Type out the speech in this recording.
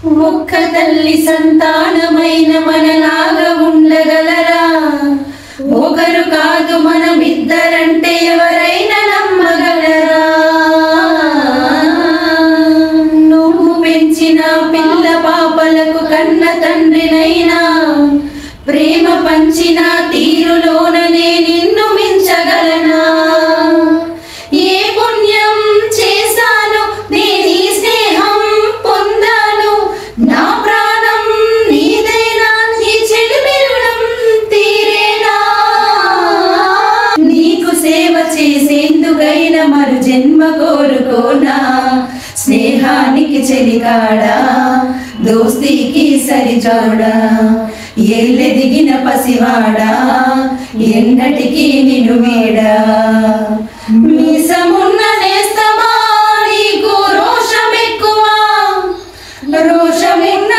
ఒక్క తల్లి సంతానమైన మనలాగా ఉండగలరా? ఒకరు కాదు మనమిద్దరంటే ఎవరైనా నమ్మగలరా? నువ్వు పెంచిన పిల్ల పాపలకు కన్న తండ్రినైనా ప్రేమ పంచిన తీరులోననే నిన్ను మించగలనా? ఏ పుణ్యం చేశాను నేను స్నేహం పొందాను, నా ప్రాణం నీదేనా, నీ చెలిమి రుణం తీరేనా? నీకు సేవ చేసేందుకైనా మరు జన్మ కోరుకోనా? స్నేహానికి చెలికాడా, దోస్తీకి సరిజోడా, ఎల్లెదిగిన పసివాడా ఎన్నటికీ నిన్ను వీడా? మీసమున్న నేస్తమా నీకు రోషం ఎక్కువ, రోషమున్న